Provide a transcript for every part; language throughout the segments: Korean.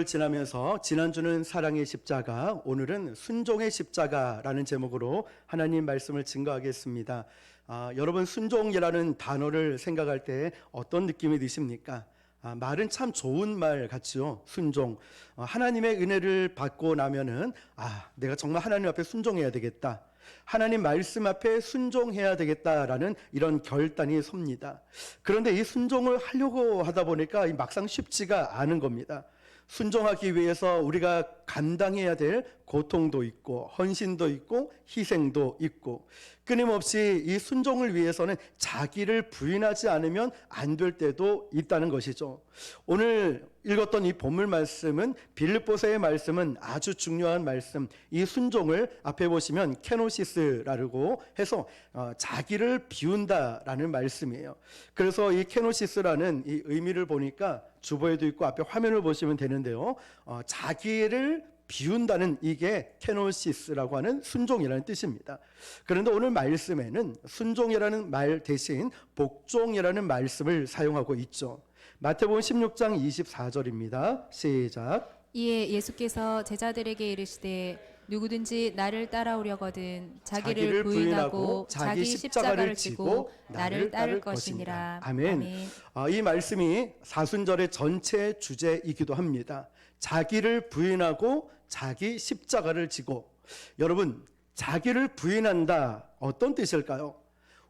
지나면서 지난주는 사랑의 십자가, 오늘은 순종의 십자가라는 제목으로 하나님 말씀을 증거하겠습니다. 여러분, 순종이라는 단어를 생각할 때 어떤 느낌이 드십니까? 말은 참 좋은 말 같지요. 순종. 하나님의 은혜를 받고 나면은 내가 정말 하나님 앞에 순종해야 되겠다. 하나님 말씀 앞에 순종해야 되겠다라는 이런 결단이 섭니다. 그런데 이 순종을 하려고 하다 보니까 막상 쉽지가 않은 겁니다. 순종하기 위해서 우리가 감당해야 될 고통도 있고 헌신도 있고 희생도 있고, 끊임없이 이 순종을 위해서는 자기를 부인하지 않으면 안 될 때도 있다는 것이죠. 오늘 읽었던 이 본문 말씀은, 빌립보서의 말씀은 아주 중요한 말씀, 이 순종을 앞에 보시면 케노시스라고 해서 자기를 비운다라는 말씀이에요. 그래서 이 케노시스라는 이 의미를 보니까 주보에도 있고 앞에 화면을 보시면 되는데요, 자기를 비운다는, 이게 케노시스라고 하는 순종이라는 뜻입니다. 그런데 오늘 말씀에는 순종이라는 말 대신 복종이라는 말씀을 사용하고 있죠. 마태복음 16장 24절입니다. 시작. 이에 예수께서 제자들에게 이르시되 누구든지 나를 따라오려거든 자기를 부인하고 자기 십자가를 지고 나를 따를 것이니라. 아멘. 이 말씀이 사순절의 전체 주제이기도 합니다. 자기를 부인하고 자기 십자가를 지고. 여러분, 자기를 부인한다, 어떤 뜻일까요?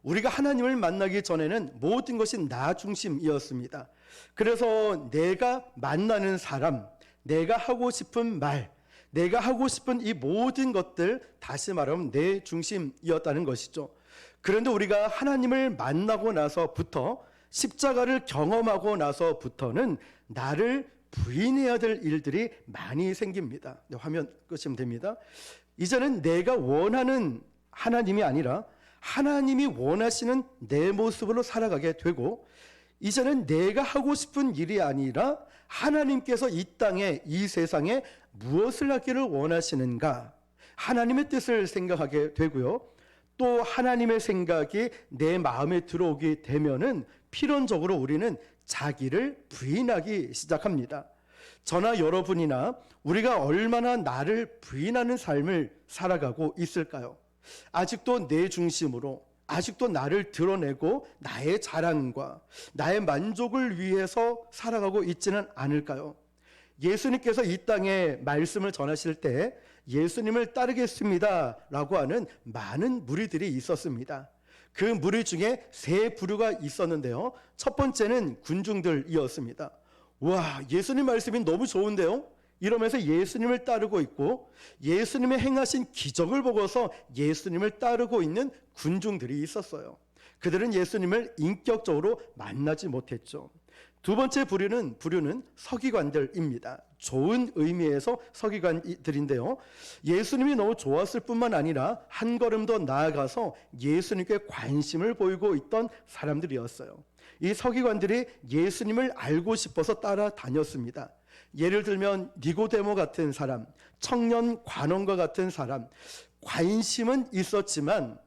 우리가 하나님을 만나기 전에는 모든 것이 나 중심이었습니다. 그래서 내가 만나는 사람, 내가 하고 싶은 말, 내가 하고 싶은 이 모든 것들, 다시 말하면 내 중심이었다는 것이죠. 그런데 우리가 하나님을 만나고 나서부터, 십자가를 경험하고 나서부터는 나를 부인해야 될 일들이 많이 생깁니다. 화면 끄시면 됩니다. 이제는 내가 원하는 하나님이 아니라 하나님이 원하시는 내 모습으로 살아가게 되고, 이제는 내가 하고 싶은 일이 아니라 하나님께서 이 땅에, 이 세상에 무엇을 하기를 원하시는가, 하나님의 뜻을 생각하게 되고요. 또 하나님의 생각이 내 마음에 들어오게 되면은 필연적으로 우리는 자기를 부인하기 시작합니다. 저나 여러분이나 우리가 얼마나 나를 부인하는 삶을 살아가고 있을까요? 아직도 내 중심으로, 아직도 나를 드러내고 나의 자랑과 나의 만족을 위해서 살아가고 있지는 않을까요? 예수님께서 이 땅에 말씀을 전하실 때 예수님을 따르겠습니다 라고 하는 많은 무리들이 있었습니다. 그 무리 중에 세 부류가 있었는데요, 첫 번째는 군중들이었습니다. 와, 예수님 말씀이 너무 좋은데요? 이러면서 예수님을 따르고 있고, 예수님의 행하신 기적을 보고서 예수님을 따르고 있는 군중들이 있었어요. 그들은 예수님을 인격적으로 만나지 못했죠. 두 번째 부류는 서기관들입니다. 좋은 의미에서 서기관들인데요, 예수님이 너무 좋았을 뿐만 아니라 한 걸음 더 나아가서 예수님께 관심을 보이고 있던 사람들이었어요. 이 서기관들이 예수님을 알고 싶어서 따라다녔습니다. 예를 들면 니고데모 같은 사람, 청년 관원과 같은 사람, 관심은 있었지만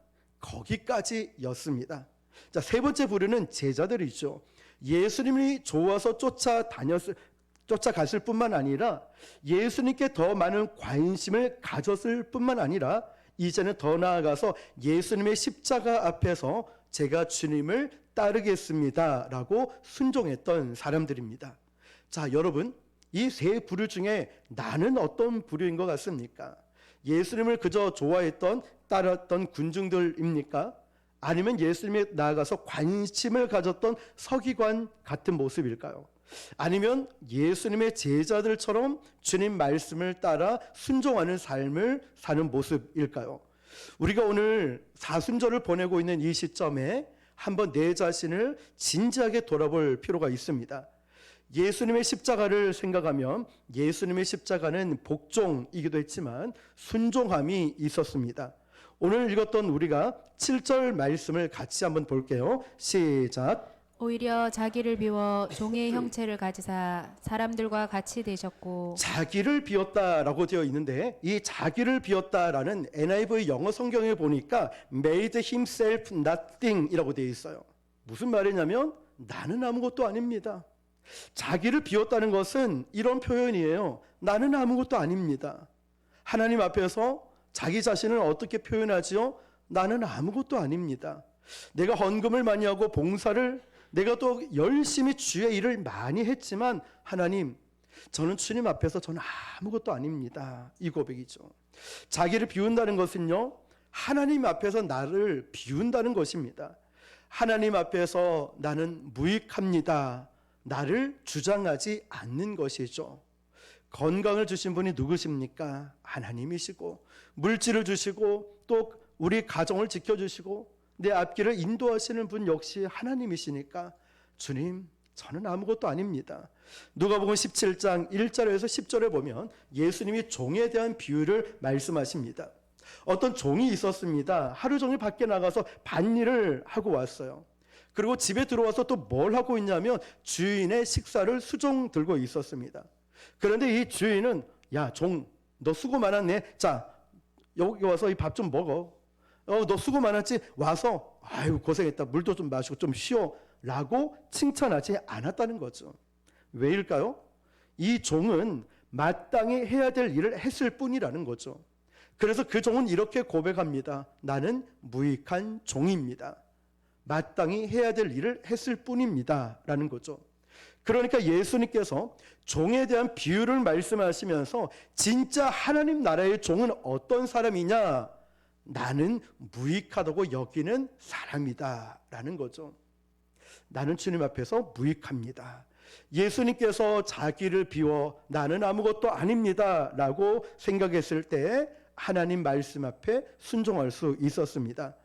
거기까지였습니다. 자, 세 번째 부류는 제자들이죠. 예수님이 좋아서 쫓아갔을 뿐만 아니라 예수님께 더 많은 관심을 가졌을 뿐만 아니라 이제는 더 나아가서 예수님의 십자가 앞에서 제가 주님을 따르겠습니다 라고 순종했던 사람들입니다. 자, 여러분, 이 세 부류 중에 나는 어떤 부류인 것 같습니까? 예수님을 그저 좋아했던, 따랐던 군중들입니까? 아니면 예수님에 나아가서 관심을 가졌던 서기관 같은 모습일까요? 아니면 예수님의 제자들처럼 주님 말씀을 따라 순종하는 삶을 사는 모습일까요? 우리가 오늘 사순절을 보내고 있는 이 시점에 한번 내 자신을 진지하게 돌아볼 필요가 있습니다. 예수님의 십자가를 생각하면 예수님의 십자가는 복종이기도 했지만 순종함이 있었습니다. 오늘 읽었던 우리가 7절 말씀을 같이 한번 볼게요. 시작. 오히려 자기를 비워 종의 형체를 가지사 사람들과 같이 되셨고. 자기를 비웠다라고 되어 있는데, 이 자기를 비웠다라는 NIV 영어 성경에 보니까 made himself nothing이라고 되어 있어요. 무슨 말이냐면 나는 아무것도 아닙니다. 자기를 비웠다는 것은 이런 표현이에요. 나는 아무것도 아닙니다. 하나님 앞에서 자기 자신을 어떻게 표현하지요? 나는 아무것도 아닙니다. 내가 헌금을 많이 하고 봉사를 내가 또 열심히 주의 일을 많이 했지만 하나님, 저는 주님 앞에서 저는 아무것도 아닙니다. 이 고백이죠. 자기를 비운다는 것은요, 하나님 앞에서 나를 비운다는 것입니다. 하나님 앞에서 나는 무익합니다. 나를 주장하지 않는 것이죠. 건강을 주신 분이 누구십니까? 하나님이시고, 물질을 주시고, 또 우리 가정을 지켜주시고, 내 앞길을 인도하시는 분 역시 하나님이시니까, 주님, 저는 아무것도 아닙니다. 누가복음 17장 1절에서 10절에 보면 예수님이 종에 대한 비유를 말씀하십니다. 어떤 종이 있었습니다. 하루 종일 밖에 나가서 밭일을 하고 왔어요. 그리고 집에 들어와서 또 뭘 하고 있냐면 주인의 식사를 수종 들고 있었습니다. 그런데 이 주인은, 야, 종, 너 수고 많았네. 자, 여기 와서 이 밥 좀 먹어. 너 수고 많았지? 와서 아유 고생했다. 물도 좀 마시고 좀 쉬어. 라고 칭찬하지 않았다는 거죠. 왜일까요? 이 종은 마땅히 해야 될 일을 했을 뿐이라는 거죠. 그래서 그 종은 이렇게 고백합니다. 나는 무익한 종입니다. 마땅히 해야 될 일을 했을 뿐입니다. 라는 거죠. 그러니까 예수님께서 종에 대한 비유를 말씀하시면서 진짜 하나님 나라의 종은 어떤 사람이냐? 나는 무익하다고 여기는 사람이다. 라는 거죠. 나는 주님 앞에서 무익합니다. 예수님께서 자기를 비워 나는 아무것도 아닙니다. 라고 생각했을 때 하나님 말씀 앞에 순종할 수 있었습니다.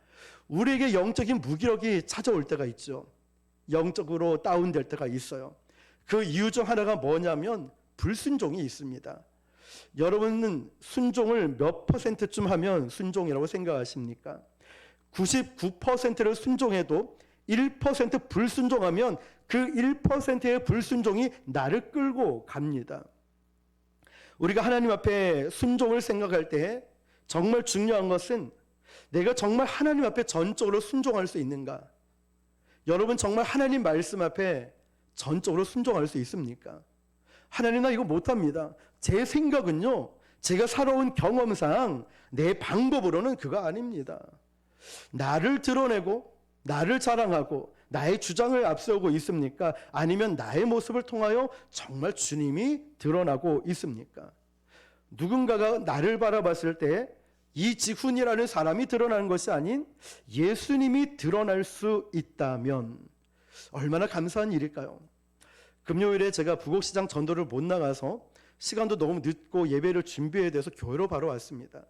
우리에게 영적인 무기력이 찾아올 때가 있죠. 영적으로 다운될 때가 있어요. 그 이유 중 하나가 뭐냐면 불순종이 있습니다. 여러분은 순종을 몇 %쯤 하면 순종이라고 생각하십니까? 99%를 순종해도 1% 불순종하면 그 1%의 불순종이 나를 끌고 갑니다. 우리가 하나님 앞에 순종을 생각할 때 정말 중요한 것은 내가 정말 하나님 앞에 전적으로 순종할 수 있는가? 여러분 정말 하나님 말씀 앞에 전적으로 순종할 수 있습니까? 하나님 나 이거 못합니다. 제 생각은요, 제가 살아온 경험상 내 방법으로는 그거 아닙니다. 나를 드러내고 나를 자랑하고 나의 주장을 앞세우고 있습니까? 아니면 나의 모습을 통하여 정말 주님이 드러나고 있습니까? 누군가가 나를 바라봤을 때 이지훈이라는 사람이 드러나는 것이 아닌 예수님이 드러날 수 있다면 얼마나 감사한 일일까요? 금요일에 제가 부곡시장 전도를 못 나가서 시간도 너무 늦고 예배를 준비해야 돼서 교회로 바로 왔습니다.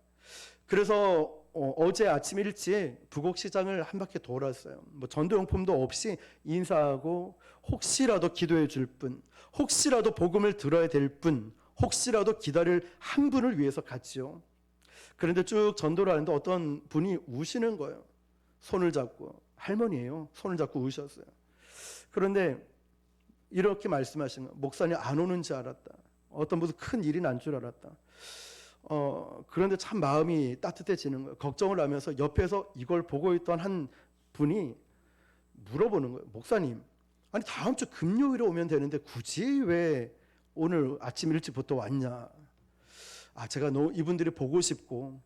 그래서 어제 아침 일찍 부곡시장을 한 바퀴 돌았어요. 뭐 전도용품도 없이 인사하고 혹시라도 기도해 줄 분, 혹시라도 복음을 들어야 될 분, 혹시라도 기다릴 한 분을 위해서 갔지요. 그런데 쭉 전도를 하는데 어떤 분이 우시는 거예요. 손을 잡고, 할머니예요. 손을 잡고 우셨어요. 그런데 이렇게 말씀하시는 거예요. 목사님 안 오는 줄 알았다. 어떤 무슨 큰 일이 난 줄 알았다. 그런데 참 마음이 따뜻해지는 거예요. 걱정을 하면서 옆에서 이걸 보고 있던 한 분이 물어보는 거예요. 목사님, 아니 다음 주 금요일에 오면 되는데 굳이 왜 오늘 아침 일찍부터 왔냐? 제가 이분들이 보고 싶고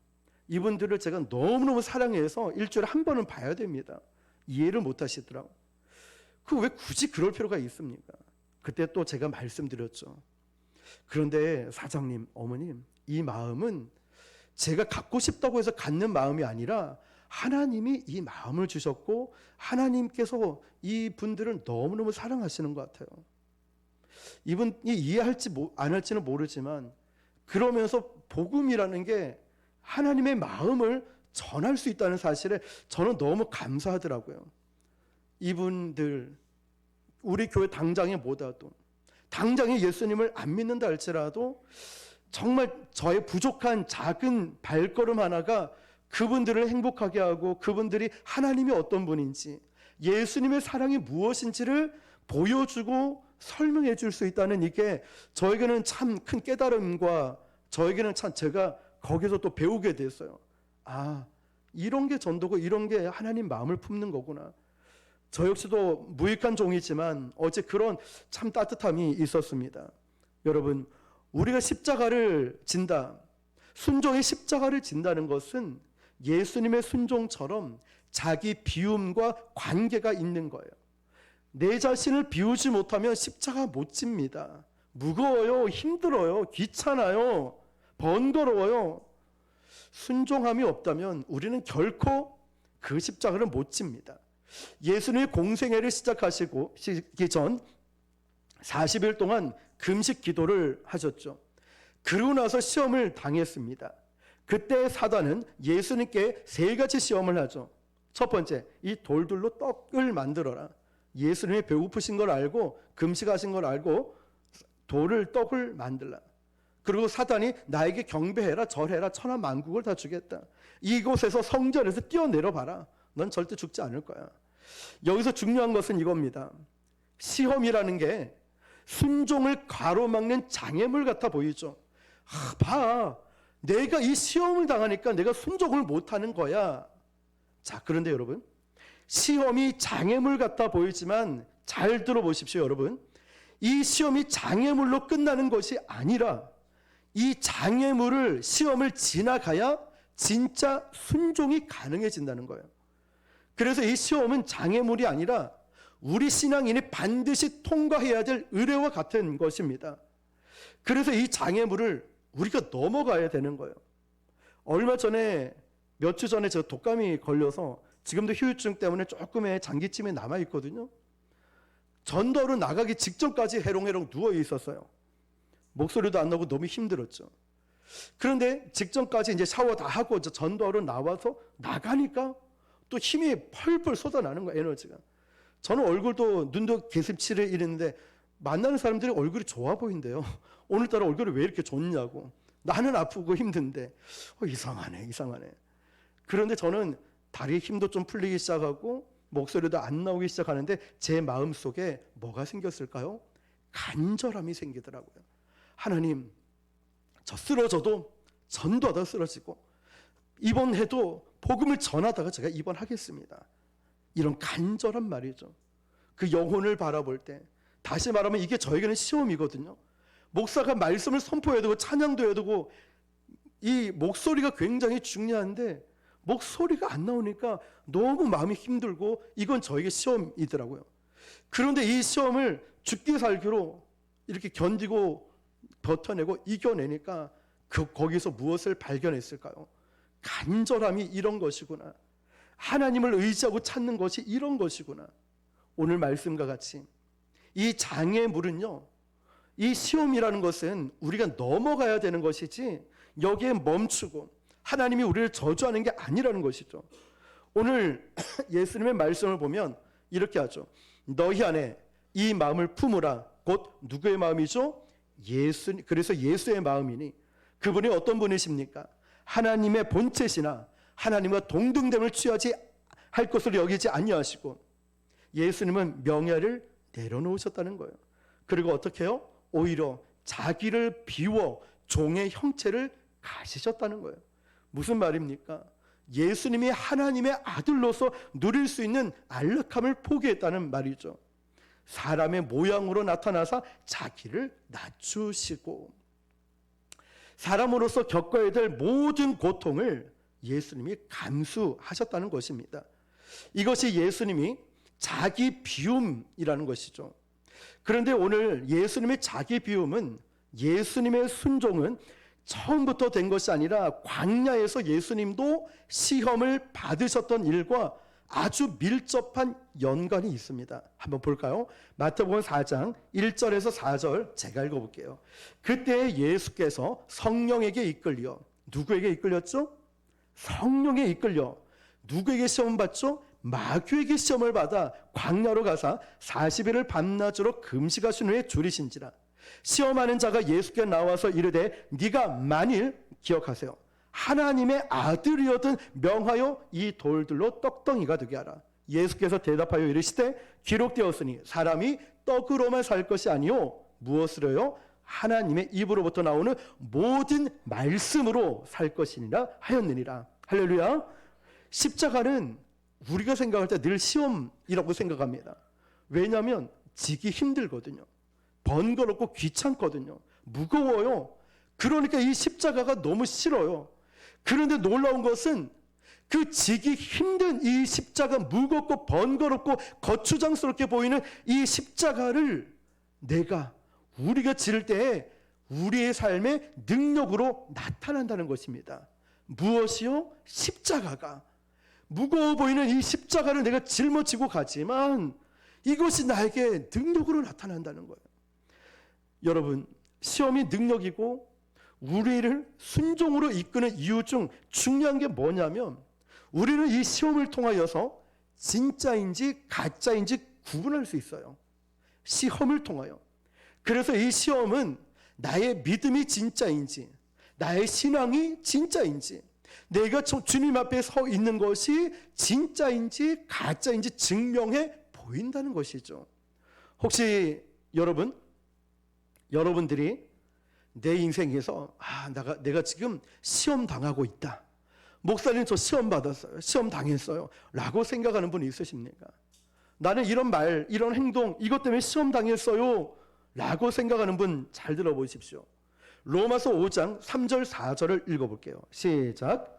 이분들을 제가 너무너무 사랑해서 일주일에 한 번은 봐야 됩니다. 이해를 못 하시더라고요. 왜 굳이 그럴 필요가 있습니까? 그때 또 제가 말씀드렸죠. 그런데 사장님, 어머님, 이 마음은 제가 갖고 싶다고 해서 갖는 마음이 아니라 하나님이 이 마음을 주셨고 하나님께서 이 분들을 너무너무 사랑하시는 것 같아요. 이분이 이해할지 안 할지는 모르지만 그러면서 복음이라는 게 하나님의 마음을 전할 수 있다는 사실에 저는 너무 감사하더라고요. 이분들 우리 교회 당장에 못 와도 당장에 예수님을 안 믿는다 할지라도 정말 저의 부족한 작은 발걸음 하나가 그분들을 행복하게 하고 그분들이 하나님이 어떤 분인지 예수님의 사랑이 무엇인지를 보여주고 설명해 줄 수 있다는 이게 저에게는 참 큰 깨달음과 저에게는 참 제가 거기서 또 배우게 됐어요. 이런 게 전도고 이런 게 하나님 마음을 품는 거구나. 저 역시도 무익한 종이지만 어제 그런 참 따뜻함이 있었습니다. 여러분, 우리가 십자가를 진다, 순종의 십자가를 진다는 것은 예수님의 순종처럼 자기 비움과 관계가 있는 거예요. 내 자신을 비우지 못하면 십자가 못 집니다. 무거워요, 힘들어요, 귀찮아요, 번거로워요. 순종함이 없다면 우리는 결코 그 십자가를 못 집니다. 예수님이 공생애를 시작하시기 전 40일 동안 금식 기도를 하셨죠. 그러고 나서 시험을 당했습니다. 그때 사단은 예수님께 세 가지 시험을 하죠. 첫 번째, 이 돌들로 떡을 만들어라. 예수님이 배고프신 걸 알고 금식하신 걸 알고 떡을 만들라. 그리고 사단이 나에게 경배해라, 절해라, 천하 만국을 다 주겠다. 이곳에서 성전에서 뛰어내려 봐라. 넌 절대 죽지 않을 거야. 여기서 중요한 것은 이겁니다. 시험이라는 게 순종을 가로막는 장애물 같아 보이죠. 봐, 내가 이 시험을 당하니까 내가 순종을 못하는 거야. 자, 그런데 여러분, 시험이 장애물 같아 보이지만 잘 들어보십시오. 여러분, 이 시험이 장애물로 끝나는 것이 아니라 이 장애물을, 시험을 지나가야 진짜 순종이 가능해진다는 거예요. 그래서 이 시험은 장애물이 아니라 우리 신앙인이 반드시 통과해야 될 의뢰와 같은 것입니다. 그래서 이 장애물을 우리가 넘어가야 되는 거예요. 얼마 전에, 몇 주 전에 저 독감이 걸려서 지금도 후유증 때문에 조금의 장기침이 남아있거든요. 전도하러 나가기 직전까지 해롱해롱 누워 있었어요. 목소리도 안 나고 너무 힘들었죠. 그런데 직전까지 이제 샤워 다 하고 전도하러 나와서 나가니까 또 힘이 펄펄 쏟아나는 거예요, 에너지가. 저는 얼굴도, 눈도 개슴치레 이랬는데 만나는 사람들이 얼굴이 좋아 보인대요. 오늘따라 얼굴이 왜 이렇게 좋냐고. 나는 아프고 힘든데 이상하네. 그런데 저는 다리에 힘도 좀 풀리기 시작하고 목소리도 안 나오기 시작하는데 제 마음속에 뭐가 생겼을까요? 간절함이 생기더라고요. 하나님, 저 쓰러져도 전도하다 쓰러지고 이번 해도 복음을 전하다가 제가 입원하겠습니다. 이런 간절한 말이죠. 그 영혼을 바라볼 때, 다시 말하면 이게 저에게는 시험이거든요. 목사가 말씀을 선포해야 되고 찬양도 해야 되고 이 목소리가 굉장히 중요한데 목소리가 안 나오니까 너무 마음이 힘들고 이건 저에게 시험이더라고요. 그런데 이 시험을 죽기 살기로 이렇게 견디고 버텨내고 이겨내니까 거기서 무엇을 발견했을까요? 간절함이 이런 것이구나. 하나님을 의지하고 찾는 것이 이런 것이구나. 오늘 말씀과 같이 이 장애물은요, 이 시험이라는 것은 우리가 넘어가야 되는 것이지 여기에 멈추고 하나님이 우리를 저주하는 게 아니라는 것이죠. 오늘 예수님의 말씀을 보면 이렇게 하죠. 너희 안에 이 마음을 품으라. 곧 누구의 마음이죠? 그래서 예수의 마음이니 그분이 어떤 분이십니까? 하나님의 본체시나 하나님과 동등됨을 취하지 할 것을 여기지 아니하시고 예수님은 명예를 내려놓으셨다는 거예요. 그리고 어떻게 해요? 오히려 자기를 비워 종의 형체를 가지셨다는 거예요. 무슨 말입니까? 예수님이 하나님의 아들로서 누릴 수 있는 안락함을 포기했다는 말이죠. 사람의 모양으로 나타나서 자기를 낮추시고 사람으로서 겪어야 될 모든 고통을 예수님이 감수하셨다는 것입니다. 이것이 예수님이 자기 비움이라는 것이죠. 그런데 오늘 예수님의 자기 비움은, 예수님의 순종은 처음부터 된 것이 아니라 광야에서 예수님도 시험을 받으셨던 일과 아주 밀접한 연관이 있습니다. 한번 볼까요? 마태복음 4장 1절에서 4절 제가 읽어볼게요. 그때 예수께서 성령에게 이끌려, 누구에게 이끌렸죠? 성령에 이끌려 누구에게 시험 받죠? 마귀에게 시험을 받아 광야로 가사 40일을 밤낮으로 금식하신 후에 줄이신지라. 시험하는 자가 예수께 나와서 이르되 네가 만일, 기억하세요, 하나님의 아들이었든 명하여 이 돌들로 떡덩이가 되게 하라. 예수께서 대답하여 이르시되 기록되었으니 사람이 떡으로만 살 것이 아니요 무엇으로요? 하나님의 입으로부터 나오는 모든 말씀으로 살 것이니라 하였느니라. 할렐루야. 십자가는 우리가 생각할 때 늘 시험이라고 생각합니다. 왜냐하면 지기 힘들거든요. 번거롭고 귀찮거든요. 무거워요. 그러니까 이 십자가가 너무 싫어요. 그런데 놀라운 것은 그 지기 힘든 이 십자가, 무겁고 번거롭고 거추장스럽게 보이는 이 십자가를 우리가 지를 때에 우리의 삶의 능력으로 나타난다는 것입니다. 무엇이요? 십자가가. 무거워 보이는 이 십자가를 내가 짊어지고 가지만 이것이 나에게 능력으로 나타난다는 거예요. 여러분, 시험이 능력이고 우리를 순종으로 이끄는 이유 중 중요한 게 뭐냐면, 우리는 이 시험을 통하여서 진짜인지 가짜인지 구분할 수 있어요. 시험을 통하여. 그래서 이 시험은 나의 믿음이 진짜인지, 나의 신앙이 진짜인지, 내가 주님 앞에 서 있는 것이 진짜인지 가짜인지 증명해 보인다는 것이죠. 혹시 여러분들이 내 인생에서 내가 지금 시험 당하고 있다. 목사님, 저 시험 받았어요. 시험 당했어요. 라고 생각하는 분이 있으십니까? 나는 이런 말, 이런 행동, 이것 때문에 시험 당했어요. 라고 생각하는 분 잘 들어보십시오. 로마서 5장 3절 4절을 읽어볼게요. 시작.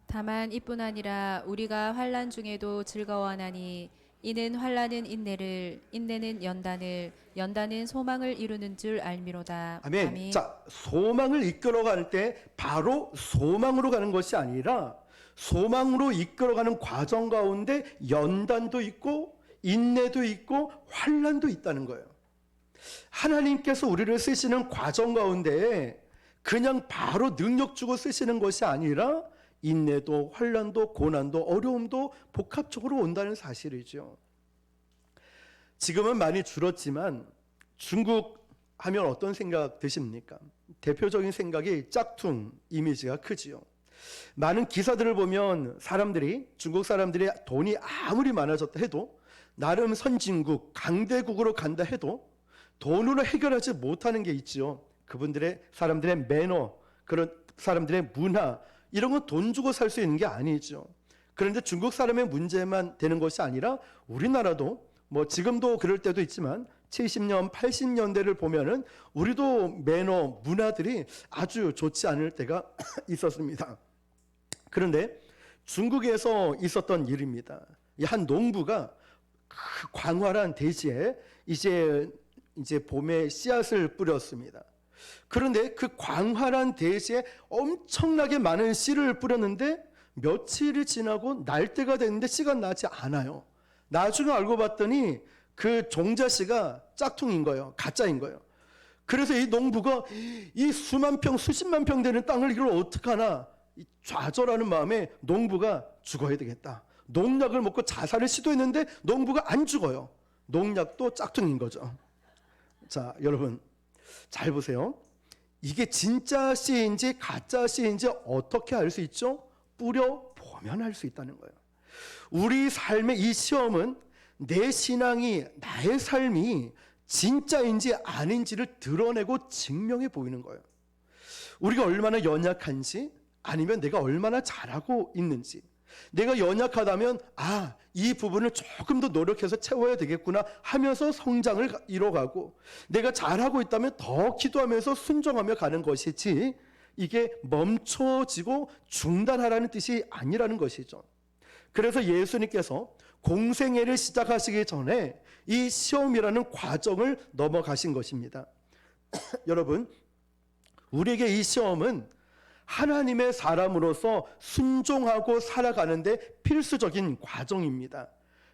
다만 이뿐 아니라 우리가 환난 중에도 즐거워하나니 이는 환난은 인내를, 인내는 연단을, 연단은 소망을 이루는 줄 알미로다. 아멘. 자, 소망을 이끌어갈 때 바로 소망으로 가는 것이 아니라 소망으로 이끌어가는 과정 가운데 연단도 있고 인내도 있고 환난도 있다는 거예요. 하나님께서 우리를 쓰시는 과정 가운데 그냥 바로 능력 주고 쓰시는 것이 아니라 인내도 환난도 고난도 어려움도 복합적으로 온다는 사실이죠. 지금은 많이 줄었지만 중국 하면 어떤 생각 드십니까? 대표적인 생각이 짝퉁 이미지가 크지요. 많은 기사들을 보면 중국 사람들이 돈이 아무리 많아졌다 해도, 나름 선진국, 강대국으로 간다 해도 돈으로 해결하지 못하는 게 있지요. 사람들의 매너, 그런 사람들의 문화, 이런 건 돈 주고 살 수 있는 게 아니죠. 그런데 중국 사람의 문제만 되는 것이 아니라 우리나라도 지금도 그럴 때도 있지만 70년, 80년대를 보면은 우리도 매너, 문화들이 아주 좋지 않을 때가 있었습니다. 그런데 중국에서 있었던 일입니다. 한 농부가 그 광활한 대지에 이제 봄에 씨앗을 뿌렸습니다. 그런데 그 광활한 대지에 엄청나게 많은 씨를 뿌렸는데 며칠이 지나고 날 때가 됐는데 씨가 나지 않아요. 나중에 알고 봤더니 그 종자씨가 짝퉁인 거예요. 가짜인 거예요. 그래서 이 농부가 이 수만 평, 수십만 평 되는 땅을 이걸 어떡하나 좌절하는 마음에 농부가 죽어야 되겠다. 농약을 먹고 자살을 시도했는데 농부가 안 죽어요. 농약도 짝퉁인 거죠. 자, 여러분 잘 보세요. 이게 진짜 씨인지 가짜 씨인지 어떻게 알 수 있죠? 뿌려보면 알 수 있다는 거예요. 우리 삶의 이 시험은 내 신앙이, 나의 삶이 진짜인지 아닌지를 드러내고 증명해 보이는 거예요. 우리가 얼마나 연약한지, 아니면 내가 얼마나 잘하고 있는지. 내가 연약하다면 이 부분을 조금 더 노력해서 채워야 되겠구나 하면서 성장을 이뤄가고, 내가 잘하고 있다면 더 기도하면서 순종하며 가는 것이지, 이게 멈춰지고 중단하라는 뜻이 아니라는 것이죠. 그래서 예수님께서 공생애를 시작하시기 전에 이 시험이라는 과정을 넘어가신 것입니다. 여러분, 우리에게 이 시험은 하나님의 사람으로서 순종하고 살아가는데 필수적인 과정입니다.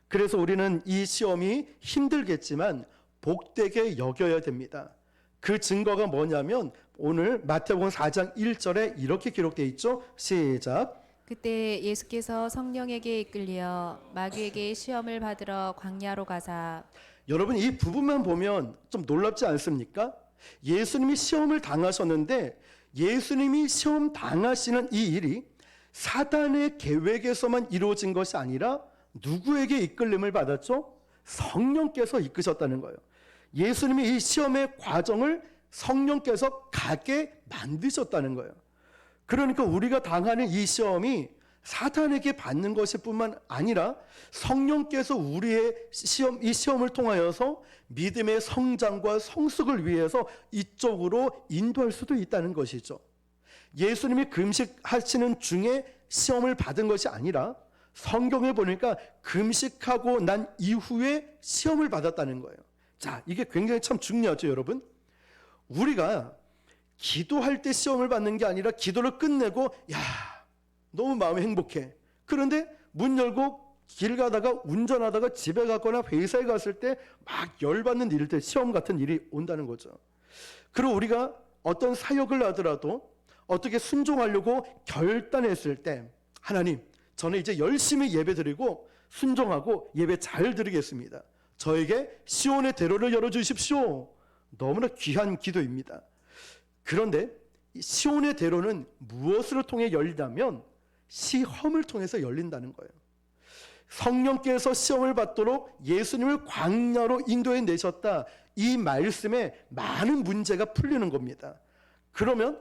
그래서 우리는 이 시험이 힘들겠지만 복되게 여겨야 됩니다. 그 증거가 뭐냐면 오늘 마태복음 4장 1절에 이렇게 기록되어 있죠. 시작. 그때 예수께서 성령에게 이끌려 마귀에게 시험을 받으러 광야로 가사. 여러분, 이 부분만 보면 좀 놀랍지 않습니까? 예수님이 시험을 당하셨는데 예수님이 시험 당하시는 이 일이 사단의 계획에서만 이루어진 것이 아니라 누구에게 이끌림을 받았죠? 성령께서 이끄셨다는 거예요. 예수님이 이 시험의 과정을 성령께서 가게 만드셨다는 거예요. 그러니까 우리가 당하는 이 시험이 사탄에게 받는 것일 뿐만 아니라 성령께서 우리의 이 시험을 통하여서 믿음의 성장과 성숙을 위해서 이쪽으로 인도할 수도 있다는 것이죠. 예수님이 금식하시는 중에 시험을 받은 것이 아니라 성경에 보니까 금식하고 난 이후에 시험을 받았다는 거예요. 자, 이게 굉장히 참 중요하죠, 여러분. 우리가 기도할 때 시험을 받는 게 아니라 기도를 끝내고 야, 너무 마음이 행복해. 그런데 문 열고 길 가다가 운전하다가 집에 갔거나 회사에 갔을 때 막 열받는 일들, 시험 같은 일이 온다는 거죠. 그리고 우리가 어떤 사역을 하더라도 어떻게 순종하려고 결단했을 때 하나님, 저는 이제 열심히 예배드리고 순종하고 예배 잘 드리겠습니다. 저에게 시온의 대로를 열어주십시오. 너무나 귀한 기도입니다. 그런데 시온의 대로는 무엇을 통해 열리냐면 시험을 통해서 열린다는 거예요. 성령께서 시험을 받도록 예수님을 광야로 인도해 내셨다. 이 말씀에 많은 문제가 풀리는 겁니다. 그러면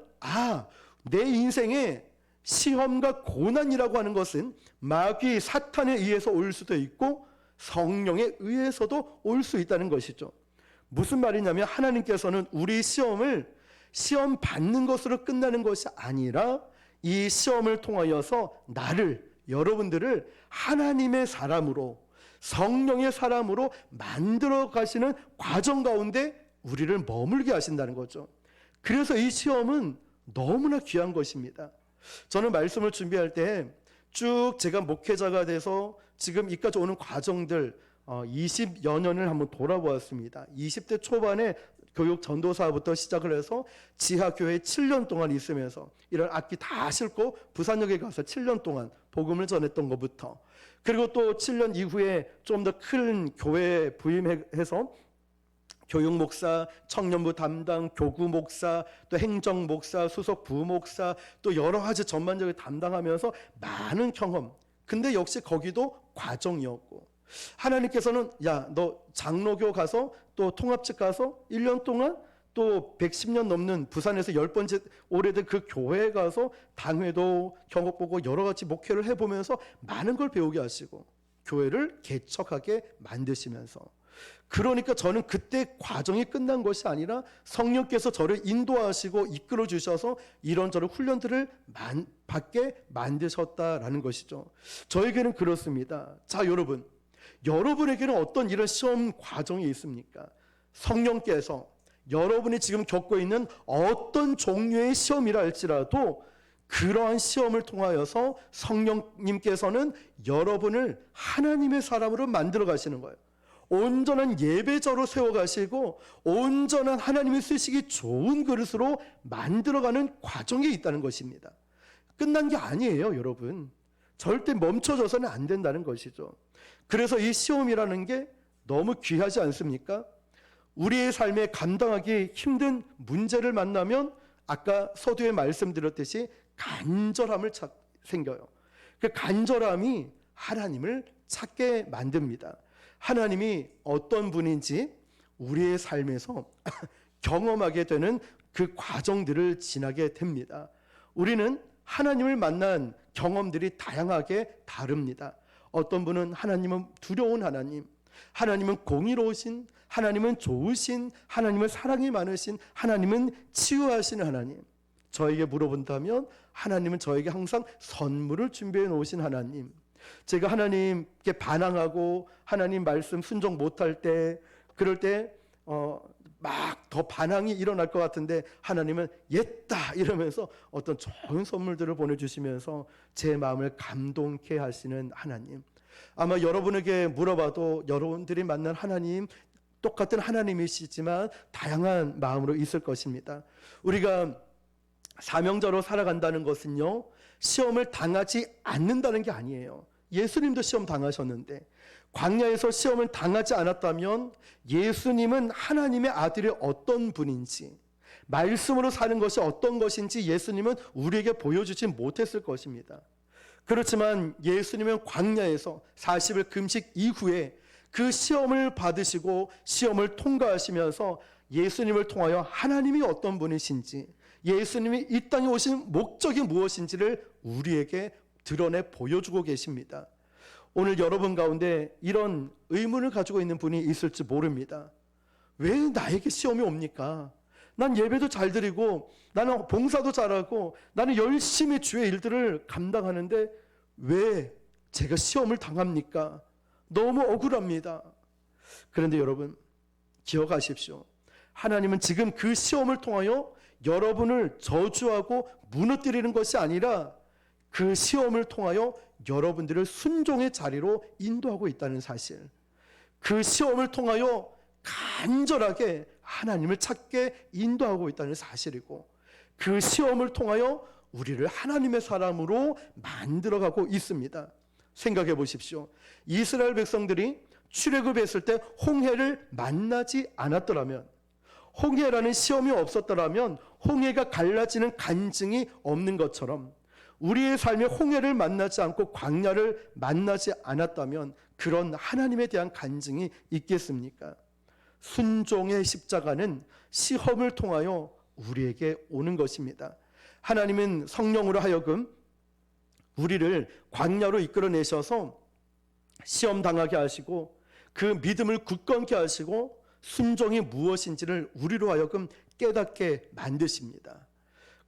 내 인생에 시험과 고난이라고 하는 것은 마귀 사탄에 의해서 올 수도 있고 성령에 의해서도 올 수 있다는 것이죠. 무슨 말이냐면 하나님께서는 우리 시험 받는 것으로 끝나는 것이 아니라 이 시험을 통하여서 여러분들을 하나님의 사람으로, 성령의 사람으로 만들어 가시는 과정 가운데 우리를 머물게 하신다는 거죠. 그래서 이 시험은 너무나 귀한 것입니다. 저는 말씀을 준비할 때 쭉 제가 목회자가 돼서 지금 이까지 오는 과정들 20여 년을 한번 돌아보았습니다. 20대 초반에 교육 전도사부터 시작을 해서 지하교회에 7년 동안 있으면서 이런 악기 다 싣고 부산역에 가서 7년 동안 복음을 전했던 것부터, 그리고 또 7년 이후에 좀 더 큰 교회에 부임해서 교육 목사, 청년부 담당, 교구 목사, 또 행정 목사, 수석 부목사, 또 여러 가지 전반적으로 담당하면서 많은 경험. 근데 역시 거기도 과정이었고, 하나님께서는 너 장로교 가서 또 통합측 가서 1년 동안 또 110년 넘는 부산에서 10번째 오래된 그 교회에 가서 당회도 경험보고 여러 가지 목회를 해보면서 많은 걸 배우게 하시고 교회를 개척하게 만드시면서, 그러니까 저는 그때 과정이 끝난 것이 아니라 성령께서 저를 인도하시고 이끌어 주셔서 이런저런 훈련들을 받게 만드셨다라는 것이죠. 저에게는 그렇습니다. 자, 여러분에게는 어떤 이런 시험 과정이 있습니까? 성령께서 여러분이 지금 겪고 있는 어떤 종류의 시험이라 할지라도 그러한 시험을 통하여서 성령님께서는 여러분을 하나님의 사람으로 만들어 가시는 거예요. 온전한 예배자로 세워가시고 온전한 하나님이 쓰시기 좋은 그릇으로 만들어가는 과정에 있다는 것입니다. 끝난 게 아니에요, 여러분. 절대 멈춰져서는 안 된다는 것이죠. 그래서 이 시험이라는 게 너무 귀하지 않습니까? 우리의 삶에 감당하기 힘든 문제를 만나면 아까 서두에 말씀드렸듯이 간절함을 생겨요. 그 간절함이 하나님을 찾게 만듭니다. 하나님이 어떤 분인지 우리의 삶에서 경험하게 되는 그 과정들을 지나게 됩니다. 우리는 하나님을 만난 경험들이 다양하게 다릅니다. 어떤 분은 하나님은 두려운 하나님, 하나님은 공의로우신, 하나님은 좋으신, 하나님은 사랑이 많으신, 하나님은 치유하시는 하나님. 저에게 물어본다면 하나님은 저에게 항상 선물을 준비해 놓으신 하나님. 제가 하나님께 반항하고 하나님 말씀 순종 못할 때, 그럴 때 막 더 반항이 일어날 것 같은데 하나님은 옛다 이러면서 어떤 좋은 선물들을 보내주시면서 제 마음을 감동케 하시는 하나님. 아마 여러분에게 물어봐도 여러분들이 만난 하나님 똑같은 하나님이시지만 다양한 마음으로 있을 것입니다. 우리가 사명자로 살아간다는 것은요, 시험을 당하지 않는다는 게 아니에요. 예수님도 시험 당하셨는데 광야에서 시험을 당하지 않았다면 예수님은 하나님의 아들이 어떤 분인지, 말씀으로 사는 것이 어떤 것인지 예수님은 우리에게 보여주지 못했을 것입니다. 그렇지만 예수님은 광야에서 40일 금식 이후에 그 시험을 받으시고 시험을 통과하시면서 예수님을 통하여 하나님이 어떤 분이신지, 예수님이 이 땅에 오신 목적이 무엇인지를 우리에게 드러내 보여주고 계십니다. 오늘 여러분 가운데 이런 의문을 가지고 있는 분이 있을지 모릅니다. 왜 나에게 시험이 옵니까? 난 예배도 잘 드리고 나는 봉사도 잘하고 나는 열심히 주의 일들을 감당하는데 왜 제가 시험을 당합니까? 너무 억울합니다. 그런데 여러분 기억하십시오. 하나님은 지금 그 시험을 통하여 여러분을 저주하고 무너뜨리는 것이 아니라 그 시험을 통하여 여러분들을 순종의 자리로 인도하고 있다는 사실, 그 시험을 통하여 간절하게 하나님을 찾게 인도하고 있다는 사실이고, 그 시험을 통하여 우리를 하나님의 사람으로 만들어가고 있습니다. 생각해 보십시오. 이스라엘 백성들이 출애굽했을 때 홍해를 만나지 않았더라면, 홍해라는 시험이 없었더라면 홍해가 갈라지는 간증이 없는 것처럼 우리의 삶에 홍해를 만나지 않고 광야를 만나지 않았다면 그런 하나님에 대한 간증이 있겠습니까? 순종의 십자가는 시험을 통하여 우리에게 오는 것입니다. 하나님은 성령으로 하여금 우리를 광야로 이끌어내셔서 시험 당하게 하시고 그 믿음을 굳건케 하시고 순종이 무엇인지를 우리로 하여금 깨닫게 만드십니다.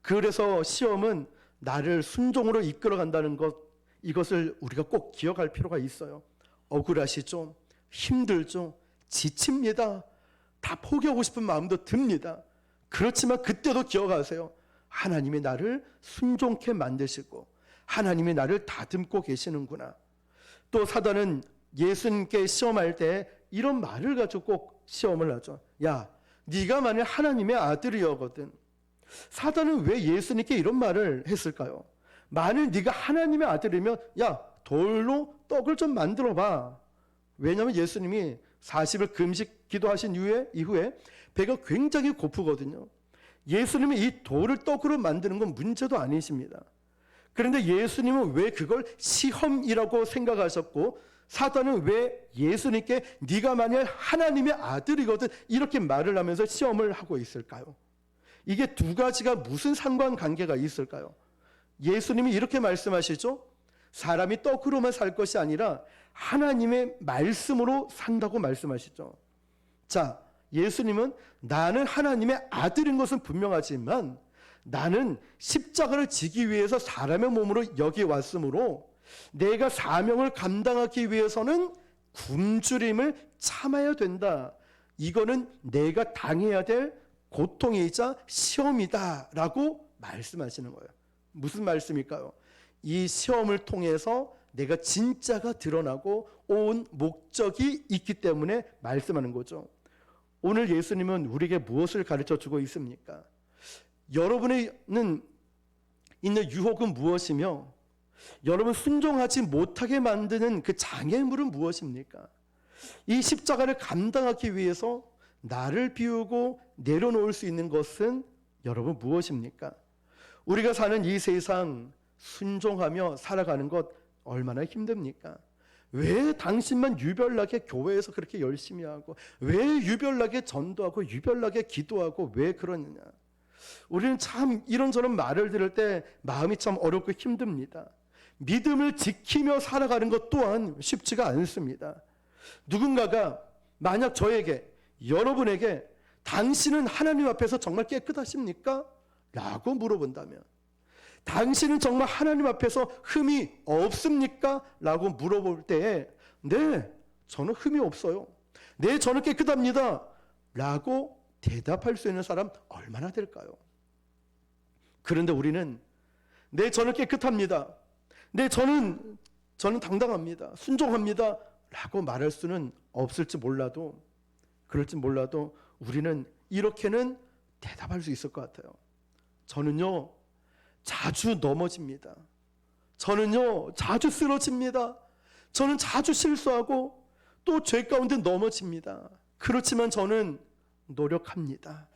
그래서 시험은 나를 순종으로 이끌어간다는 것, 이것을 우리가 꼭 기억할 필요가 있어요. 억울하시죠? 힘들죠? 지칩니다. 다 포기하고 싶은 마음도 듭니다. 그렇지만 그때도 기억하세요. 하나님이 나를 순종케 만드시고 하나님이 나를 다듬고 계시는구나. 또 사단은 예수님께 시험할 때 이런 말을 가지고 꼭 시험을 하죠. 야, 네가 만약 하나님의 아들이었거든. 사단은 왜 예수님께 이런 말을 했을까요? 만일 네가 하나님의 아들이면 야, 돌로 떡을 좀 만들어 봐. 왜냐하면 예수님이 40일 금식 기도하신 이후에 배가 굉장히 고프거든요. 예수님이 이 돌을 떡으로 만드는 건 문제도 아니십니다. 그런데 예수님은 왜 그걸 시험이라고 생각하셨고 사단은 왜 예수님께 네가 만약 하나님의 아들이거든 이렇게 말을 하면서 시험을 하고 있을까요? 이게 두 가지가 무슨 상관관계가 있을까요? 예수님이 이렇게 말씀하시죠. 사람이 떡으로만 살 것이 아니라 하나님의 말씀으로 산다고 말씀하시죠. 자, 예수님은 나는 하나님의 아들인 것은 분명하지만 나는 십자가를 지기 위해서 사람의 몸으로 여기 왔으므로 내가 사명을 감당하기 위해서는 굶주림을 참아야 된다. 이거는 내가 당해야 될 고통이자 시험이다라고 말씀하시는 거예요. 무슨 말씀일까요? 이 시험을 통해서 내가 진짜가 드러나고 온 목적이 있기 때문에 말씀하는 거죠. 오늘 예수님은 우리에게 무엇을 가르쳐 주고 있습니까? 여러분에는 있는 유혹은 무엇이며 여러분 순종하지 못하게 만드는 그 장애물은 무엇입니까? 이 십자가를 감당하기 위해서 나를 비우고 내려놓을 수 있는 것은 여러분 무엇입니까? 우리가 사는 이 세상 순종하며 살아가는 것 얼마나 힘듭니까? 왜 당신만 유별나게 교회에서 그렇게 열심히 하고 왜 유별나게 전도하고 유별나게 기도하고 왜 그러느냐? 우리는 참 이런저런 말을 들을 때 마음이 참 어렵고 힘듭니다. 믿음을 지키며 살아가는 것 또한 쉽지가 않습니다. 누군가가 만약 저에게 여러분에게 당신은 하나님 앞에서 정말 깨끗하십니까? 라고 물어본다면 당신은 정말 하나님 앞에서 흠이 없습니까? 라고 물어볼 때에 네, 저는 흠이 없어요. 네, 저는 깨끗합니다. 라고 대답할 수 있는 사람 얼마나 될까요? 그런데 우리는 네, 저는 깨끗합니다. 네, 저는 당당합니다. 순종합니다. 라고 말할 수는 없을지 몰라도 그럴지 몰라도 우리는 이렇게는 대답할 수 있을 것 같아요. 저는요 자주 넘어집니다. 저는요 자주 쓰러집니다. 저는 자주 실수하고 또 죄 가운데 넘어집니다. 그렇지만 저는 노력합니다.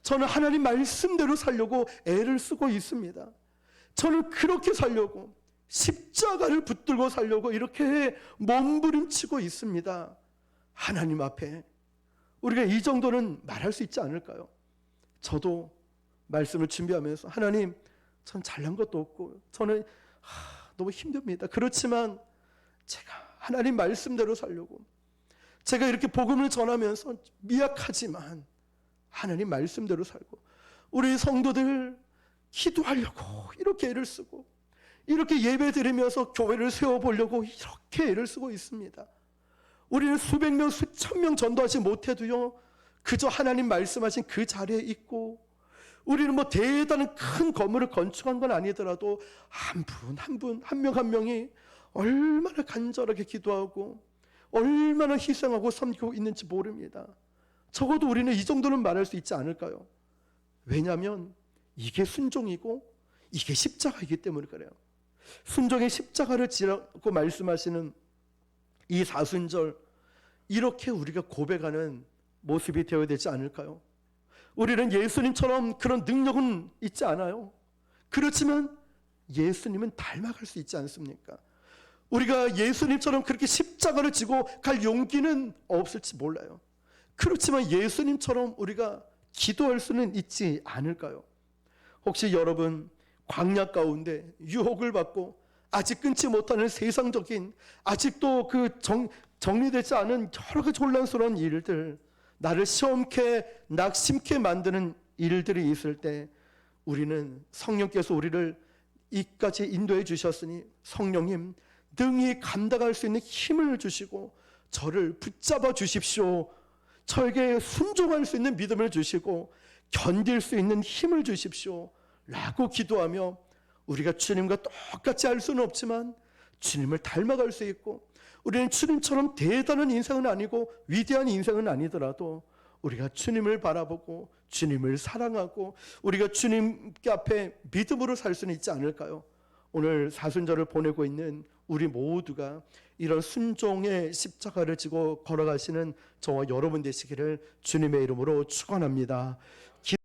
저는 하나님 말씀대로 살려고 애를 쓰고 있습니다. 저는 그렇게 살려고 십자가를 붙들고 살려고 이렇게 몸부림치고 있습니다. 하나님 앞에 우리가 이 정도는 말할 수 있지 않을까요? 저도 말씀을 준비하면서 하나님, 전 잘난 것도 없고 저는 너무 힘듭니다. 그렇지만 제가 하나님 말씀대로 살려고, 제가 이렇게 복음을 전하면서 미약하지만 하나님 말씀대로 살고, 우리 성도들 기도하려고 이렇게 애를 쓰고, 이렇게 예배 드리면서 교회를 세워보려고 이렇게 애를 쓰고 있습니다. 우리는 수백 명, 수천 명 전도하지 못해도요, 그저 하나님 말씀하신 그 자리에 있고, 우리는 뭐 대단한 큰 건물을 건축한 건 아니더라도 한 분 한 분, 한 명 한 명이 얼마나 간절하게 기도하고 얼마나 희생하고 섬기고 있는지 모릅니다. 적어도 우리는 이 정도는 말할 수 있지 않을까요? 왜냐하면 이게 순종이고 이게 십자가이기 때문에 그래요. 순종의 십자가를 지라고 말씀하시는 이 사순절, 이렇게 우리가 고백하는 모습이 되어야 되지 않을까요? 우리는 예수님처럼 그런 능력은 있지 않아요. 그렇지만 예수님은 닮아갈 수 있지 않습니까? 우리가 예수님처럼 그렇게 십자가를 지고 갈 용기는 없을지 몰라요. 그렇지만 예수님처럼 우리가 기도할 수는 있지 않을까요? 혹시 여러분 광야 가운데 유혹을 받고 아직 끊지 못하는 세상적인, 아직도 정리되지 않은 여러 가지 혼란스러운 일들, 나를 시험케 낙심케 만드는 일들이 있을 때 우리는 성령께서 우리를 이까지 인도해 주셨으니 성령님 능히 감당할 수 있는 힘을 주시고 저를 붙잡아 주십시오. 저에게 순종할 수 있는 믿음을 주시고 견딜 수 있는 힘을 주십시오 라고 기도하며, 우리가 주님과 똑같이 할 수는 없지만 주님을 닮아갈 수 있고, 우리는 주님처럼 대단한 인생은 아니고 위대한 인생은 아니더라도 우리가 주님을 바라보고 주님을 사랑하고 우리가 주님 앞에 믿음으로 살 수는 있지 않을까요? 오늘 사순절을 보내고 있는 우리 모두가 이런 순종의 십자가를 지고 걸어가시는 저와 여러분 되시기를 주님의 이름으로 축원합니다.